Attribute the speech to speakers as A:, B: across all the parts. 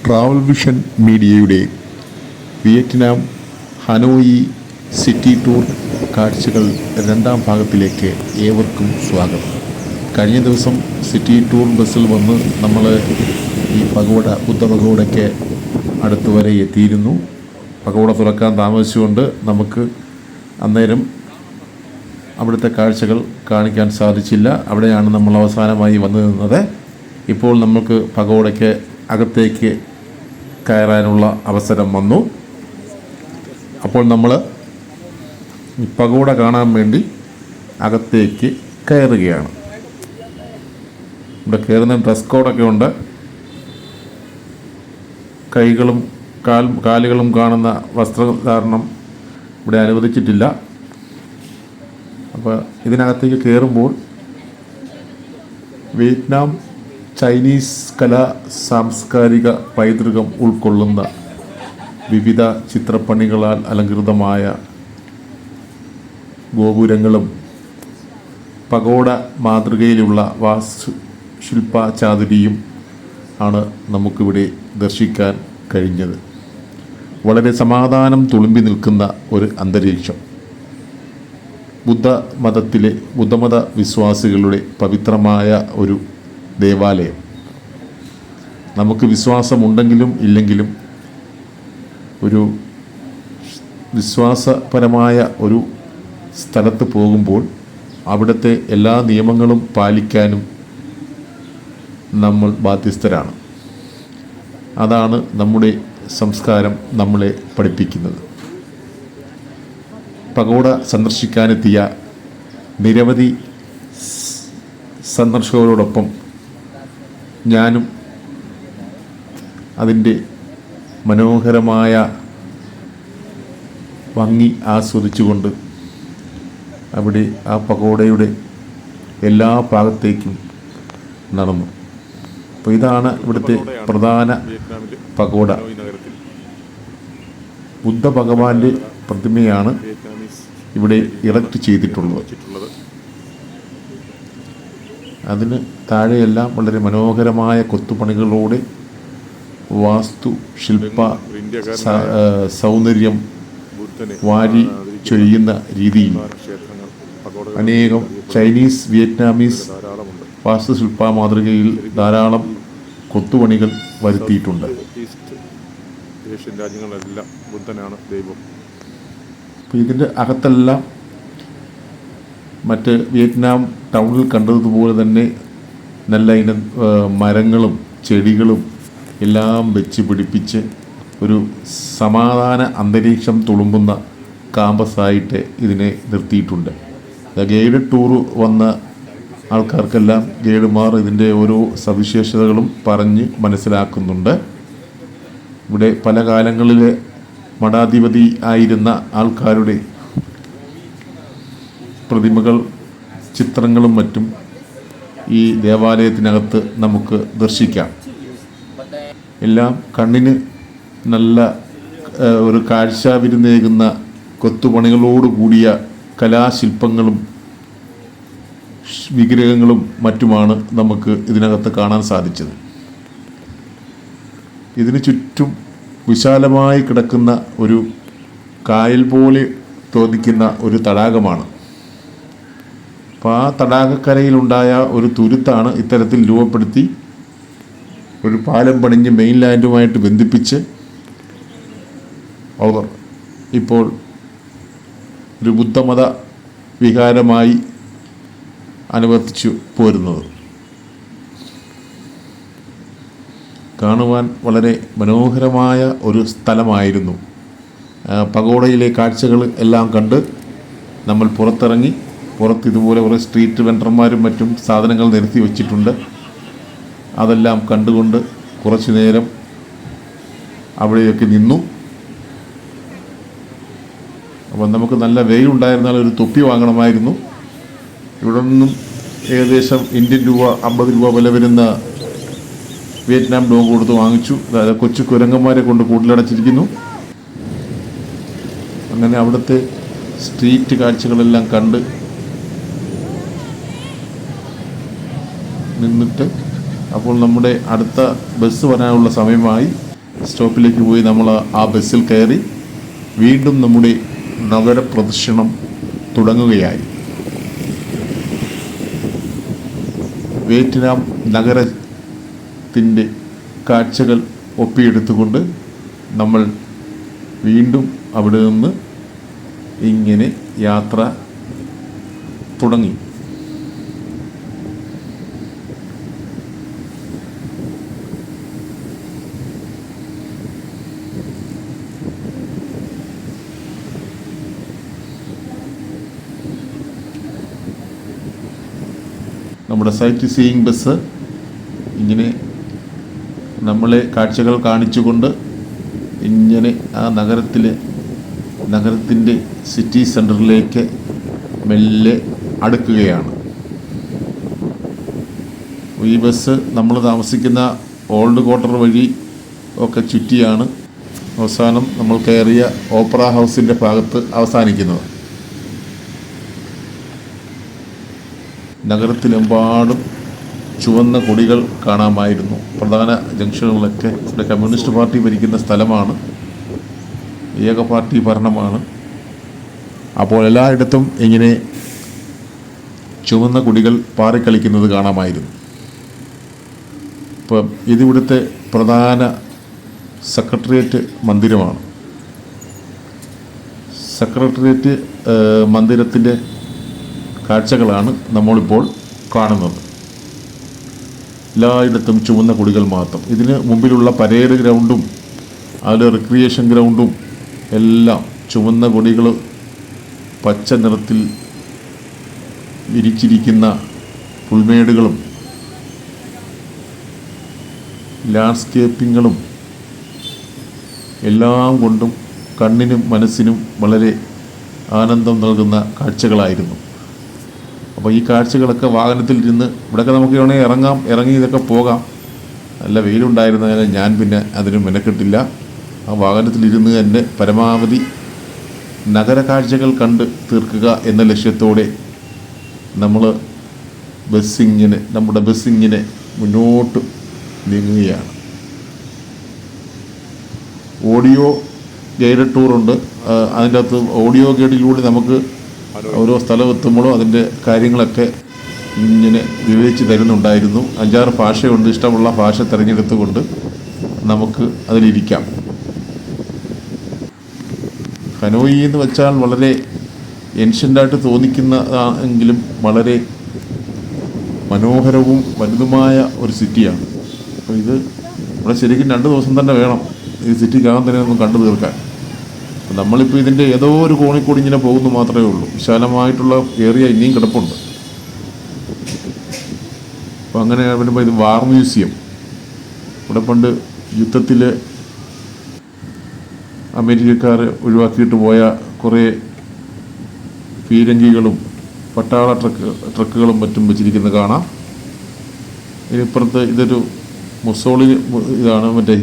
A: Travel vision മീഡിയയുടെ Vietnam Hanoi city tour കാഴ്ചകൾ രണ്ടാം ഭാഗത്തിലേക്ക് ഏവർക്കും സ്വാഗതം. കഴിഞ്ഞ ദിവസം സിറ്റി ടൂർ ബസ്സിൽ വന്ന് നമ്മൾ ഈ പഗോഡ ബുദ്ധ പഗോഡയ്ക്ക് അടുത്ത് വരെ എത്തിയിരുന്നു. പഗോഡ തുറക്കാൻ താമസിച്ചുകൊണ്ട് നമുക്ക് അന്നേരം അവിടുത്തെ കാഴ്ചകൾ കാണിക്കാൻ സാധിച്ചില്ല. അവിടെയാണ് നമ്മൾ അവസാനമായി വന്നു നിന്നത്. ഇപ്പോൾ നമുക്ക് പഗോഡയ്ക്ക് അകത്തേക്ക് കയറാനുള്ള അവസരം വന്നു. അപ്പോൾ നമ്മൾ പഗോഡ കാണാൻ വേണ്ടി അകത്തേക്ക് കയറുകയാണ്. ഇവിടെ കയറുന്ന ഡ്രസ് കോഡൊക്കെ ഉണ്ട്. കൈകളും കാലുകളും കാണുന്ന വസ്ത്രധാരണം ഇവിടെ അനുവദിച്ചിട്ടില്ല. അപ്പോൾ ഇതിനകത്തേക്ക് കയറുമ്പോൾ വിയറ്റ്നാം ചൈനീസ് കലാ സാംസ്കാരിക പൈതൃകം ഉൾക്കൊള്ളുന്ന വിവിധ ചിത്രപ്പണികളാൽ അലങ്കൃതമായ ഗോപുരങ്ങളും പഗോഡ മാതൃകയിലുള്ള വാസ്തുശില്പചാതുരിയും ആണ് നമുക്കിവിടെ ദർശിക്കാൻ കഴിഞ്ഞത്. വളരെ തുളുമ്പി നിൽക്കുന്ന ഒരു അന്തരീക്ഷം. ബുദ്ധമത വിശ്വാസികളുടെ പവിത്രമായ ഒരു ദേവാലയം. നമുക്ക് വിശ്വാസമുണ്ടെങ്കിലും ഇല്ലെങ്കിലും ഒരു വിശ്വാസപരമായ ഒരു സ്ഥലത്ത് പോകുമ്പോൾ അവിടുത്തെ എല്ലാ നിയമങ്ങളും പാലിക്കാനും നമ്മൾ ബാധ്യസ്ഥരാണ്. അതാണ് നമ്മുടെ സംസ്കാരം നമ്മളെ പഠിപ്പിക്കുന്നത്. പഗോഡ സന്ദർശിക്കാനെത്തിയ നിരവധി സന്ദർശകരോടൊപ്പം ഞാനും അതിൻ്റെ മനോഹരമായ ഭംഗി ആസ്വദിച്ചുകൊണ്ട് അവിടെ ആ പഗോഡയുടെ എല്ലാ ഭാഗത്തേക്കും നടന്നു. അപ്പോൾ ഇതാണ് ഇവിടുത്തെ പ്രധാന പഗോഡ. ബുദ്ധ ഭഗവാന്റെ പ്രതിമയാണ് ഇവിടെ ഇറക്റ്റ് ചെയ്തിട്ടുള്ളത്. അതിന് താഴെയെല്ലാം വളരെ മനോഹരമായ കൊത്തുപണികളോടെ വാസ്തുശില്പ സൗന്ദര്യം വാരി ചൊരിയുന്ന രീതിയിൽ അനേകം ചൈനീസ് വിയറ്റ്നാമീസ് വാസ്തുശില്പ മാതൃകയിൽ ധാരാളം കൊത്തുപണികൾ വരുത്തിയിട്ടുണ്ട്. ഏഷ്യൻ രാജ്യങ്ങളിലെല്ലാം ബുദ്ധനാണ് ദൈവം. അപ്പോൾ ഇതിൻ്റെ അകത്തെല്ലാം മറ്റ് വിയറ്റ്നാം ടൗണിൽ കണ്ടതുപോലെ തന്നെ നല്ല ഇനം മരങ്ങളും ചെടികളും എല്ലാം വെച്ച് പിടിപ്പിച്ച് ഒരു സമാധാന അന്തരീക്ഷം തുളുമ്പുന്ന കാമ്പസായിട്ട് ഇതിനെ നിർത്തിയിട്ടുണ്ട്. ഗൈഡഡ് ടൂർ വന്ന ആൾക്കാർക്കെല്ലാം ഗൈഡുമാർ ഇതിൻ്റെ ഓരോ സവിശേഷതകളും പറഞ്ഞ് മനസ്സിലാക്കുന്നുണ്ട്. ഇവിടെ പല കാലങ്ങളിൽ മഠാധിപതി ആയിരുന്ന ആൾക്കാരുടെ പ്രതിമകൾ, ചിത്രങ്ങളും മറ്റും ഈ ദേവാലയത്തിനകത്ത് നമുക്ക് ദർശിക്കാം. എല്ലാം കണ്ണിന് നല്ല ഒരു കാഴ്ച വിരുന്നേകുന്ന കൊത്തുപണികളോടുകൂടിയ കലാശില്പങ്ങളും വിഗ്രഹങ്ങളും മറ്റുമാണ് നമുക്ക് ഇതിനകത്ത് കാണാൻ സാധിച്ചത്. ഇതിന് ചുറ്റും വിശാലമായി കിടക്കുന്ന ഒരു കായൽ പോലെ തോന്നിക്കുന്ന ഒരു തടാകമാണ്. അപ്പോൾ ആ തടാകക്കരയിലുണ്ടായ ഒരു തുരുത്താണ് ഇത്തരത്തിൽ രൂപപ്പെടുത്തി ഒരു പാലം പണിഞ്ഞ് മെയിൻലാൻഡുമായിട്ട് ബന്ധിപ്പിച്ച് അവർ ഇപ്പോൾ ഒരു ബുദ്ധമത വികാരമായി അനുവർത്തിച്ചു പോരുന്നത്. കാണുവാൻ വളരെ മനോഹരമായ ഒരു സ്ഥലമായിരുന്നു. പഗോഡയിലെ കാഴ്ചകൾ എല്ലാം കണ്ട് നമ്മൾ പുറത്തിറങ്ങി. പുറത്ത് ഇതുപോലെ കുറേ സ്ട്രീറ്റ് വെണ്ടർമാരും മറ്റും സാധനങ്ങൾ നിരത്തി വച്ചിട്ടുണ്ട്. അതെല്ലാം കണ്ടുകൊണ്ട് കുറച്ചു നേരം അവിടെയൊക്കെ നിന്നു. അപ്പം നമുക്ക് നല്ല വെയിലുണ്ടായിരുന്നാൽ ഒരു തൊപ്പി വാങ്ങണമായിരുന്നു. ഇവിടെ നിന്നും ഏകദേശം ഇന്ത്യൻ രൂപ 50 രൂപ വില വരുന്ന വിയറ്റ്നാം ഡോഗ് കൊടുത്ത് വാങ്ങിച്ചു. അതായത് കൊച്ചു കുരങ്ങന്മാരെ കൊണ്ട് കൂട്ടിലടച്ചിരിക്കുന്നു. അങ്ങനെ അവിടുത്തെ സ്ട്രീറ്റ് കാഴ്ചകളെല്ലാം കണ്ട് നിന്നിട്ട് അപ്പോൾ നമ്മുടെ അടുത്ത ബസ് വരാനുള്ള സമയമായി. സ്റ്റോപ്പിലേക്ക് പോയി നമ്മൾ ആ ബസ്സിൽ കയറി വീണ്ടും നമ്മുടെ നഗരപ്രദക്ഷിണം തുടങ്ങുകയായി. വിയറ്റ്നാം നഗരത്തിൻ്റെ കാഴ്ചകൾ ഒപ്പിയെടുത്തുകൊണ്ട് നമ്മൾ വീണ്ടും അവിടെ നിന്ന് ഇങ്ങനെ യാത്ര തുടങ്ങി. നമ്മുടെ സൈറ്റ് സീയിങ് ബസ് ഇങ്ങനെ നമ്മളെ കാഴ്ചകൾ കാണിച്ചുകൊണ്ട് ഇങ്ങനെ ആ നഗരത്തിൻ്റെ സിറ്റി സെൻറ്ററിലേക്ക് മെല്ലെ അടുക്കുകയാണ്. ഈ ബസ് നമ്മൾ താമസിക്കുന്ന ഓൾഡ് ക്വാർട്ടർ വഴി ഒക്കെ ചുറ്റിയാണ് അവസാനം നമ്മൾ കയറിയ ഓപ്പറ ഹൗസിൻ്റെ ഭാഗത്ത് അവസാനിക്കുന്നത്. നഗരത്തിലെമ്പാടും ചുവന്ന കൊടികൾ കാണാമായിരുന്നു. പ്രധാന ജംഗ്ഷനുകളൊക്കെ ഇവിടെ കമ്മ്യൂണിസ്റ്റ് പാർട്ടി ഭരിക്കുന്ന സ്ഥലമാണ്, ഏക പാർട്ടി ഭരണമാണ്. അപ്പോൾ എല്ലായിടത്തും ഇങ്ങനെ ചുവന്ന കൊടികൾ പാറിക്കളിക്കുന്നത് കാണാമായിരുന്നു. ഇപ്പം ഇതിവിടുത്തെ പ്രധാന സെക്രട്ടേറിയറ്റ് മന്ദിരമാണ്. സെക്രട്ടേറിയറ്റ് മന്ദിരത്തിൻ്റെ കാഴ്ചകളാണ് നമ്മളിപ്പോൾ കാണുന്നത്. എല്ലായിടത്തും ചുവന്ന കൊടികൾ മാത്രം. ഇതിന് മുമ്പിലുള്ള പരേഡ് ഗ്രൗണ്ടും അതിൽ റിക്രിയേഷൻ ഗ്രൗണ്ടും എല്ലാം ചുവന്ന കൊടികൾ, പച്ച നിറത്തിൽ വിരിച്ചിരിക്കുന്ന പുൽമേടുകളും ലാൻഡ്സ്കേപ്പിങ്ങുകളും എല്ലാം കൊണ്ടും കണ്ണിനും മനസ്സിനും വളരെ ആനന്ദം നൽകുന്ന കാഴ്ചകളായിരുന്നു. അപ്പോൾ ഈ കാഴ്ചകളൊക്കെ വാഹനത്തിലിരുന്ന് ഇവിടെയൊക്കെ നമുക്ക് വേണമെങ്കിൽ ഇറങ്ങി ഇതൊക്കെ പോകാം. നല്ല വെയിലുണ്ടായിരുന്നതിനാൽ ഞാൻ പിന്നെ അതിന് മെനക്കെട്ടില്ല. ആ വാഹനത്തിലിരുന്ന് തന്നെ പരമാവധി നഗര കാഴ്ചകൾ കണ്ട് തീർക്കുക എന്ന ലക്ഷ്യത്തോടെ നമ്മുടെ ബസ്സിങ്ങനെ മുന്നോട്ട് നീങ്ങുകയാണ്. ഓഡിയോ ഗൈഡഡ് ടൂറുണ്ട്. അതിൻ്റെ അകത്ത് ഓഡിയോ ഗൈഡിലൂടെ നമുക്ക് ഓരോ സ്ഥലം എത്തുമ്പോഴും അതിൻ്റെ കാര്യങ്ങളൊക്കെ ഇങ്ങനെ വിവരിച്ച് തരുന്നുണ്ടായിരുന്നു. 5-6 ഭാഷയുണ്ട്. ഇഷ്ടമുള്ള ഭാഷ തിരഞ്ഞെടുത്തുകൊണ്ട് നമുക്ക് അതിലിരിക്കാം. ഹനോയി എന്ന് വെച്ചാൽ വളരെ ഏൻഷ്യൻ്റായിട്ട് തോന്നിക്കുന്നതെങ്കിലും വളരെ മനോഹരവും വലുതുമായ ഒരു സിറ്റിയാണ്. അപ്പോൾ ഇവിടെ ശരിക്കും 2 ദിവസം തന്നെ വേണം ഈ സിറ്റിക്കകം തന്നെ ഒന്ന് കണ്ടു തീർക്കാൻ. നമ്മളിപ്പോൾ ഇതിൻ്റെ ഏതോ ഒരു കോണിക്കൂടി ഇങ്ങനെ പോകുന്നു മാത്രമേ ഉള്ളൂ. വിശാലമായിട്ടുള്ള ഏരിയ ഇനിയും കിടപ്പുണ്ട്. അപ്പോൾ അങ്ങനെ വരുമ്പോൾ ഇത് വാർ മ്യൂസിയം. ഇവിടെ പണ്ട് യുദ്ധത്തിൽ അമേരിക്കക്കാർ ഒഴിവാക്കിയിട്ട് പോയ കുറേ പീരങ്കികളും പട്ടാള ട്രക്കുകളും മറ്റും വെച്ചിരിക്കുന്നത് കാണാം. ഇതിപ്പുറത്ത് ഇതൊരു മുസോളിനി ഇതാണ്, മറ്റേ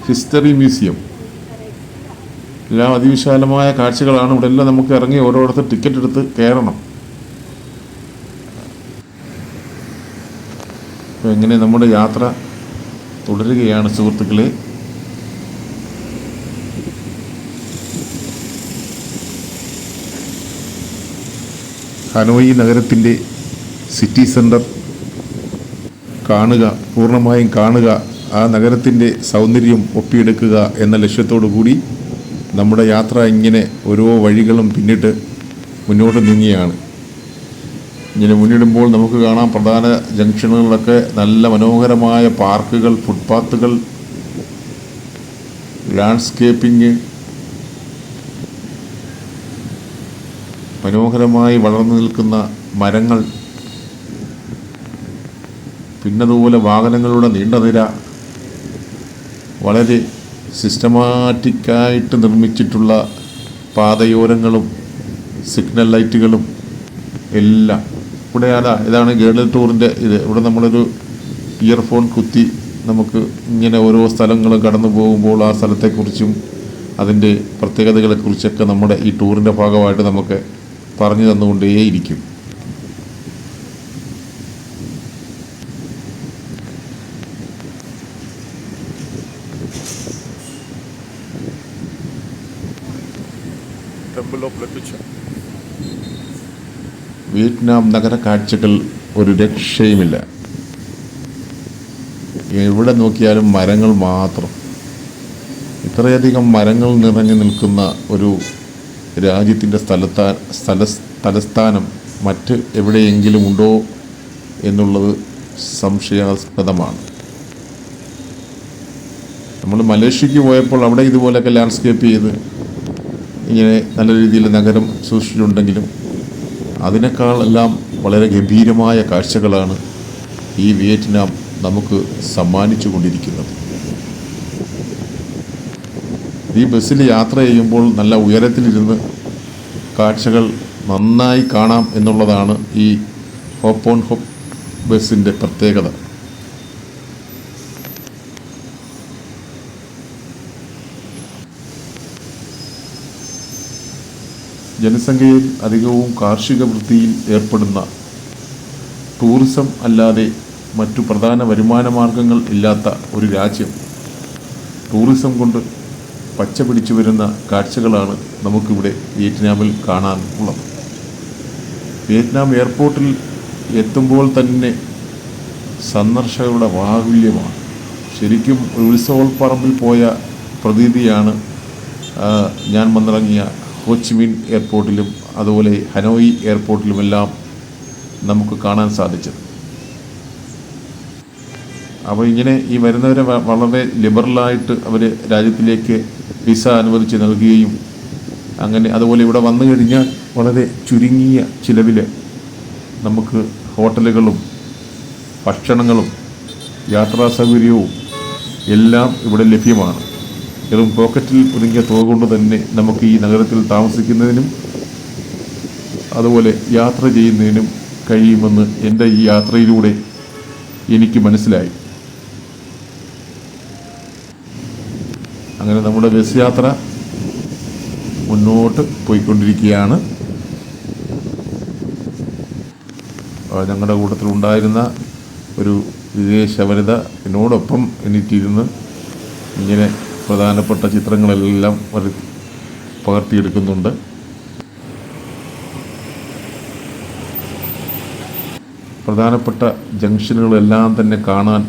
A: ഹിസ്റ്ററി മ്യൂസിയം. എല്ലാം അതിവിശാലമായ കാഴ്ചകളാണ്. ഇവിടെ എല്ലാം നമുക്ക് ഇറങ്ങി ഓരോരുത്തർ ടിക്കറ്റ് എടുത്ത് കയറണം. അപ്പോൾ എങ്ങനെ നമ്മുടെ യാത്ര തുടരുകയാണ് സുഹൃത്തുക്കളെ. ഹനോയി നഗരത്തിൻ്റെ സിറ്റി സെൻറ്റർ പൂർണ്ണമായും കാണുക, ആ നഗരത്തിൻ്റെ സൗന്ദര്യം ഒപ്പിയെടുക്കുക എന്ന ലക്ഷ്യത്തോടു കൂടി നമ്മുടെ യാത്ര ഇങ്ങനെ ഓരോ വഴികളും പിന്നിട്ട് മുന്നോട്ട് നീങ്ങിയാണ്. ഇങ്ങനെ മുന്നിടുമ്പോൾ നമുക്ക് കാണാം പ്രധാന ജംഗ്ഷനുകളിലൊക്കെ നല്ല മനോഹരമായ പാർക്കുകൾ, ഫുട്പാത്തുകൾ, ലാൻഡ്സ്കേപ്പിംഗ്, മനോഹരമായി വളർന്നു നിൽക്കുന്ന മരങ്ങൾ, പിന്നതുപോലെ വാഹനങ്ങളുടെ നീണ്ട നിര, വളരെ സിസ്റ്റമാറ്റിക്കായിട്ട് നിർമ്മിച്ചിട്ടുള്ള പാതയോരങ്ങളും സിഗ്നൽ ലൈറ്റുകളും എല്ലാം. ഇവിടെ ഇതാണ് ഗൈഡഡ് ടൂറിൻ്റെ ഇവിടെ നമ്മളൊരു ഇയർഫോൺ കുത്തി നമുക്ക് ഇങ്ങനെ ഓരോ സ്ഥലങ്ങളും കടന്നു പോകുമ്പോൾ ആ സ്ഥലത്തെക്കുറിച്ചും അതിൻ്റെ പ്രത്യേകതകളെക്കുറിച്ചൊക്കെ നമ്മുടെ ഈ ടൂറിൻ്റെ ഭാഗമായിട്ട് നമുക്ക് പറഞ്ഞു തന്നുകൊണ്ടേയിരിക്കും.
B: temple of literature.
A: വിയറ്റ്നാം നഗര കാഴ്ചകൾ ഒരു രക്ഷയുമില്ല. എവിടെ നോക്കിയാലും മരങ്ങൾ മാത്രം. ഇത്രയധികം മരങ്ങൾ നിറഞ്ഞു നിൽക്കുന്ന ഒരു രാജ്യത്തിൻ്റെ തലസ്ഥാനം മറ്റ് എവിടെയെങ്കിലും ഉണ്ടോ എന്നുള്ളത് സംശയാസ്പദമാണ്. നമ്മൾ മലേഷ്യക്ക് പോയപ്പോൾ അവിടെ ഇതുപോലെയൊക്കെ ലാൻഡ്സ്കേപ്പ് ചെയ്ത് ഇങ്ങനെ നല്ല രീതിയിൽ നഗരം സൂക്ഷിച്ചിട്ടുണ്ടെങ്കിലും അതിനേക്കാൾ എല്ലാം വളരെ ഗംഭീരമായ കാഴ്ചകളാണ് ഈ വിയറ്റ്നാം നമുക്ക് സമ്മാനിച്ചു കൊണ്ടിരിക്കുന്നത്. ഈ ബസ്സിൽ യാത്ര ചെയ്യുമ്പോൾ നല്ല ഉയരത്തിലിരുന്ന് കാഴ്ചകൾ നന്നായി കാണാം എന്നുള്ളതാണ് ഈ ഹോപ്പ് ഓൺ ഹോപ്പ് ബസ്സിൻ്റെ പ്രത്യേകത. ജനസംഖ്യയിൽ അധികവും കാർഷിക വൃത്തിയിൽ ഏർപ്പെടുന്ന, ടൂറിസം അല്ലാതെ മറ്റു പ്രധാന വരുമാന മാർഗങ്ങൾ ഇല്ലാത്ത ഒരു രാജ്യം ടൂറിസം കൊണ്ട് പച്ച പിടിച്ചു വരുന്ന കാഴ്ചകളാണ് നമുക്കിവിടെ വിയറ്റ്നാമിൽ കാണാനുള്ളത്. വിയറ്റ്നാം എയർപോർട്ടിൽ എത്തുമ്പോൾ തന്നെ സന്ദർശകരുടെ ബാഹുല്യമാണ്. ശരിക്കും ഉത്സവപ്പറമ്പിൽ പോയ പ്രതീതിയാണ് ഞാൻ വന്നിറങ്ങിയ ഹോച്ചിമിൻ എയർപോർട്ടിലും അതുപോലെ ഹനോയി എയർപോർട്ടിലുമെല്ലാം നമുക്ക് കാണാൻ സാധിച്ചത്. അപ്പോൾ ഇങ്ങനെ ഈ വരുന്നവരെ വളരെ ലിബറലായിട്ട് അവർ രാജ്യത്തിലേക്ക് വിസ അനുവദിച്ച് നൽകുകയും അങ്ങനെ അതുപോലെ ഇവിടെ വന്നു കഴിഞ്ഞാൽ വളരെ ചുരുങ്ങിയ ചിലവിൽ നമുക്ക് ഹോട്ടലുകളും ഭക്ഷണങ്ങളും യാത്രാ സൗകര്യവും എല്ലാം ഇവിടെ ലഭ്യമാണ്. വെറും പോക്കറ്റിൽ ഒതുങ്ങിയ തുക കൊണ്ട് തന്നെ നമുക്ക് ഈ നഗരത്തിൽ താമസിക്കുന്നതിനും അതുപോലെ യാത്ര ചെയ്യുന്നതിനും കഴിയുമെന്ന് എൻ്റെ ഈ യാത്രയിലൂടെ എനിക്ക് മനസ്സിലായി. അങ്ങനെ നമ്മുടെ ബസ് യാത്ര മുന്നോട്ട് പോയിക്കൊണ്ടിരിക്കുകയാണ്. ഞങ്ങളുടെ കൂട്ടത്തിലുണ്ടായിരുന്ന ഒരു വിദേശ വനിത എന്നോടൊപ്പം എണീറ്റിരുന്ന് ഇങ്ങനെ പ്രധാനപ്പെട്ട ചിത്രങ്ങളെല്ലാം പകർത്തിയെടുക്കുന്നുണ്ട്. പ്രധാനപ്പെട്ട ജംഗ്ഷനുകളെല്ലാം തന്നെ കാണാൻ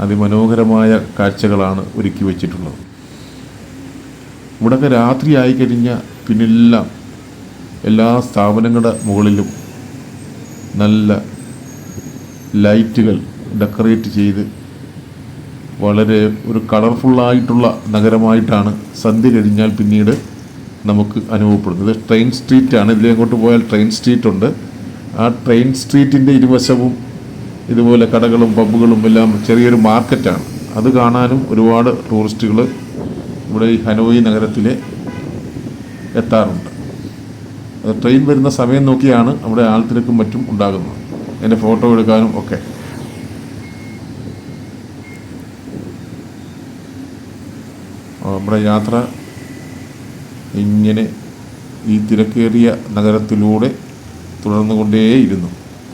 A: അതിമനോഹരമായ കാഴ്ചകളാണ് ഒരുക്കി വച്ചിട്ടുള്ളത്. ഇവിടെയൊക്കെ രാത്രി ആയിക്കഴിഞ്ഞാൽ പിന്നെല്ലാം എല്ലാ സ്ഥാപനങ്ങളുടെ മുകളിലും നല്ല ലൈറ്റുകൾ ഡെക്കറേറ്റ് ചെയ്ത് വളരെ ഒരു കളർഫുള്ളായിട്ടുള്ള നഗരമായിട്ടാണ് സന്ധ്യ കഴിഞ്ഞാൽ പിന്നീട് നമുക്ക് അനുഭവപ്പെടുന്നത്. ട്രെയിൻ സ്ട്രീറ്റാണ്. ഇതിലേക്കോട്ട് പോയാൽ ട്രെയിൻ സ്ട്രീറ്റ് ഉണ്ട്. ആ ട്രെയിൻ സ്ട്രീറ്റിൻ്റെ ഇരുവശവും ഇതുപോലെ കടകളും പബ്ബുകളും എല്ലാം ചെറിയൊരു മാർക്കറ്റാണ്. അത് കാണാനും ഒരുപാട് ടൂറിസ്റ്റുകൾ ഇവിടെ ഈ ഹനോയി നഗരത്തിൽ എത്താറുണ്ട്. ട്രെയിൻ വരുന്ന സമയം നോക്കിയാണ് അവിടെ ആൾത്തിരക്കും മറ്റും ഉണ്ടാകുന്നത്. അതിൻ്റെ ഫോട്ടോ എടുക്കാനും ഒക്കെ. നമ്മുടെ യാത്ര ഇങ്ങനെ ഈ തിരക്കേറിയ നഗരത്തിലൂടെ തുടർന്നുകൊണ്ടേയിരുന്നു.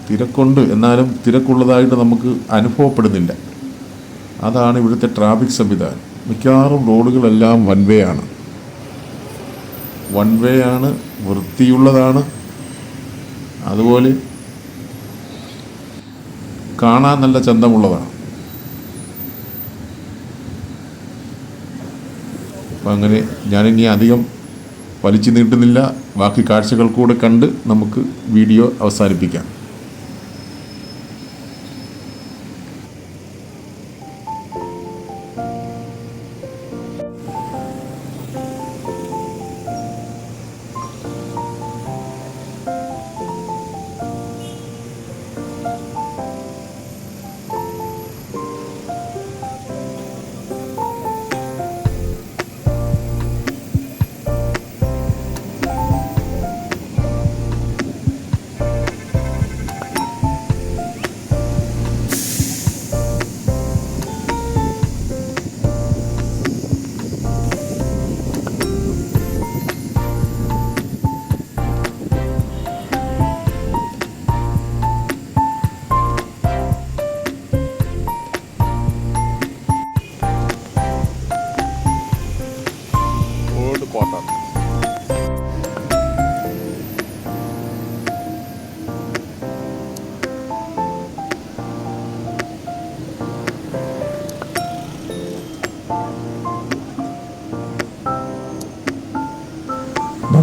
A: തിരക്കുണ്ട്, എന്നാലും തിരക്കുള്ളതായിട്ട് നമുക്ക് അനുഭവപ്പെടുന്നില്ല. അതാണ് ഇവിടുത്തെ ട്രാഫിക് സംവിധാനം. മിക്കവാറും റോഡുകളെല്ലാം വൺ വേ ആണ്. വൺ വേ ആണ്, വൃത്തിയുള്ളതാണ്, അതുപോലെ കാണാൻ നല്ല ചന്തമുള്ളതാണ്. അപ്പം അങ്ങനെ ഞാനിനി അധികം വലിച്ചു നീട്ടുന്നില്ല. ബാക്കി കാഴ്ചകൾ കൂടെ കണ്ട് നമുക്ക് വീഡിയോ അവസാനിപ്പിക്കാം.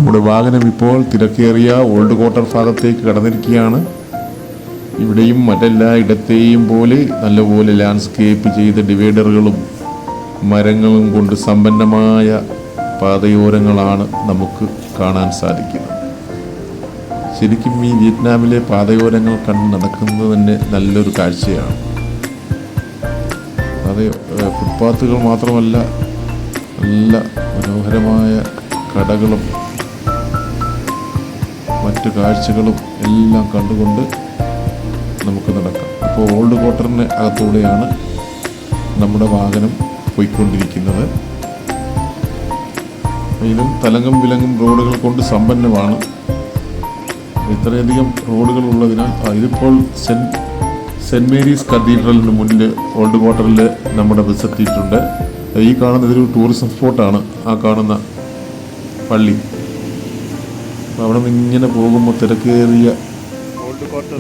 A: നമ്മുടെ വാഹനം ഇപ്പോൾ തിരക്കേറിയ ഓൾഡ് ക്വാർട്ടർ ഭാഗത്തേക്ക് കടന്നിരിക്കുകയാണ്. ഇവിടെയും മറ്റെല്ലാ ഇടത്തെയും പോലെ നല്ലപോലെ ലാൻഡ്സ്കേപ്പ് ചെയ്ത ഡിവൈഡറുകളും മരങ്ങളും കൊണ്ട് സമ്പന്നമായ പാതയോരങ്ങളാണ് നമുക്ക് കാണാൻ സാധിക്കുന്നത്. ശരിക്കും ഈ വിയറ്റ്നാമിലെ പാതയോരങ്ങൾ കണ്ട് നടക്കുന്നത് തന്നെ നല്ലൊരു കാഴ്ചയാണ്. അത് ഫുട്പാത്തുകൾ മാത്രമല്ല, നല്ല മനോഹരമായ കടകളും മറ്റു കാഴ്ചകളും എല്ലാം കണ്ടുകൊണ്ട് നമുക്ക് നടക്കാം. ഇപ്പോൾ ഓൾഡ് ക്വാർട്ടറിന് അകത്തൂടെയാണ് നമ്മുടെ വാഹനം പോയിക്കൊണ്ടിരിക്കുന്നത്. ഇതിലും തലങ്ങും വിലങ്ങും റോഡുകൾ കൊണ്ട് സമ്പന്നമാണ്. ഇത്രയധികം റോഡുകൾ ഉള്ളതിനാൽ ഇതിപ്പോൾ സെൻറ്റ് മേരീസ് കത്തീഡ്രലിന് മുന്നിൽ ഓൾഡ് ക്വാർട്ടറിൽ നമ്മുടെ ബസ് എത്തിയിട്ടുണ്ട്. ഈ കാണുന്ന ഇതൊരു ടൂറിസം സ്പോട്ടാണ്. ആ കാണുന്ന പള്ളി, അവിടെ നിന്ന് ഇങ്ങനെ പോകുമ്പോൾ തിരക്കേറിയ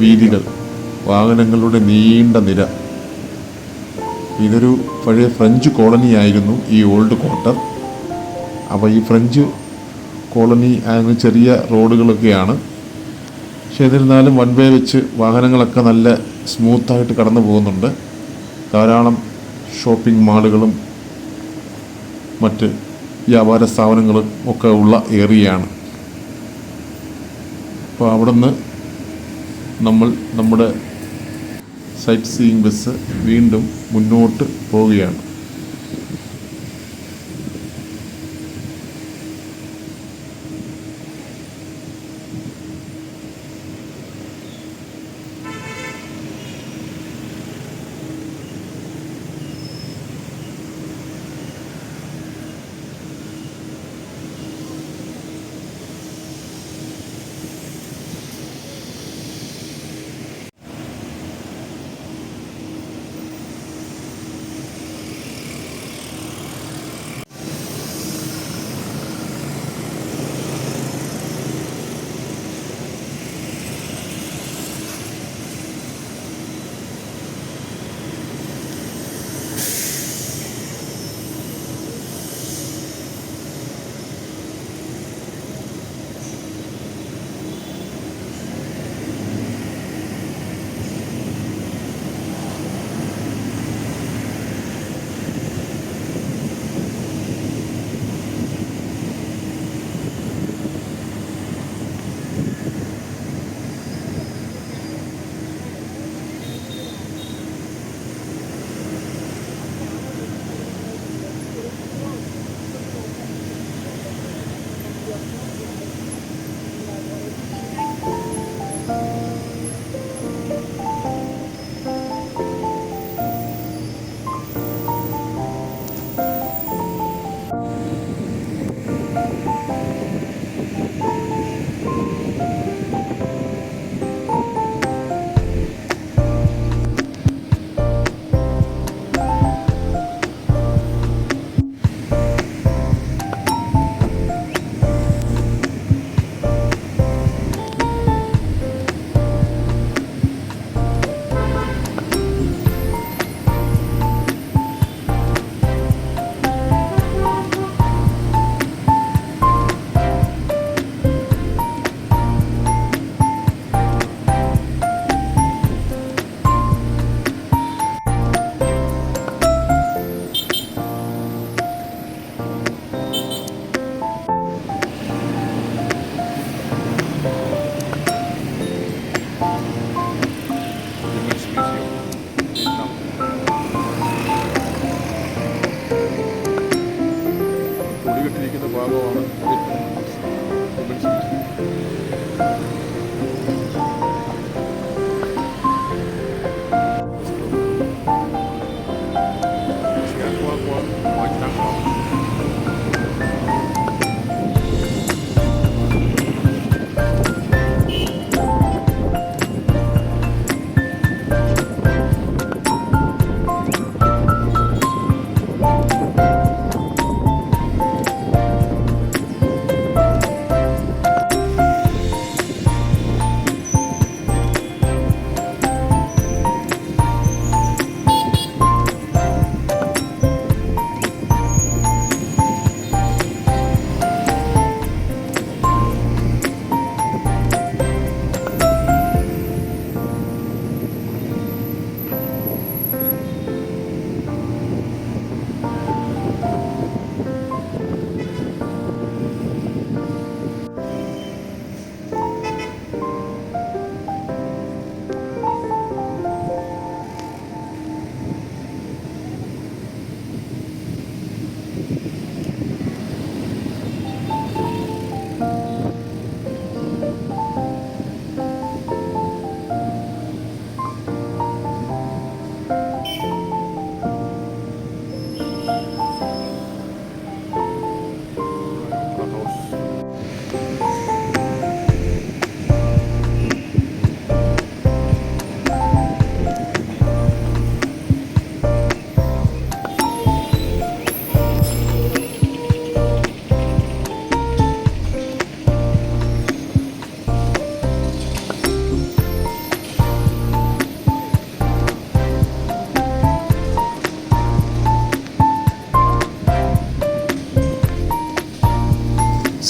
A: വീതികൾ, വാഹനങ്ങളുടെ നീണ്ട നിര. ഇതൊരു പഴയ ഫ്രഞ്ച് കോളനി ആയിരുന്നു ഈ ഓൾഡ് ക്വാർട്ടർ. അപ്പോൾ ഈ ഫ്രഞ്ച് കോളനി ആയിരുന്നു, ചെറിയ റോഡുകളൊക്കെയാണ്. പക്ഷെ എന്നിരുന്നാലും വൺ വേ വെച്ച് വാഹനങ്ങളൊക്കെ നല്ല സ്മൂത്തായിട്ട് കടന്നു പോകുന്നുണ്ട്. ധാരാളം ഷോപ്പിംഗ് മാളുകളും മറ്റ് വ്യാപാര സ്ഥാപനങ്ങളും ഒക്കെ ഉള്ള ഏരിയയാണ്. അപ്പോൾ അവിടെ നിന്ന് നമ്മൾ നമ്മുടെ സൈറ്റ് സീയിങ് ബസ് വീണ്ടും മുന്നോട്ട് പോവുകയാണ്.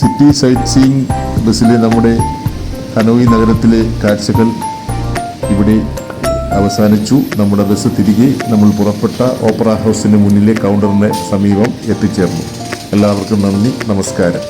A: സിറ്റി സൈറ്റ് സീയിങ് ബസ്സിലെ നമ്മുടെ ഹനോയ് നഗരത്തിലെ കാഴ്ചകൾ ഇവിടെ അവസാനിച്ചു. നമ്മുടെ ബസ് തിരികെ നമ്മൾ പുറപ്പെട്ട ഓപ്പറ ഹൗസിന് മുന്നിലെ കൗണ്ടറിന് സമീപം എത്തിച്ചേർന്നു. എല്ലാവർക്കും നന്ദി, നമസ്കാരം.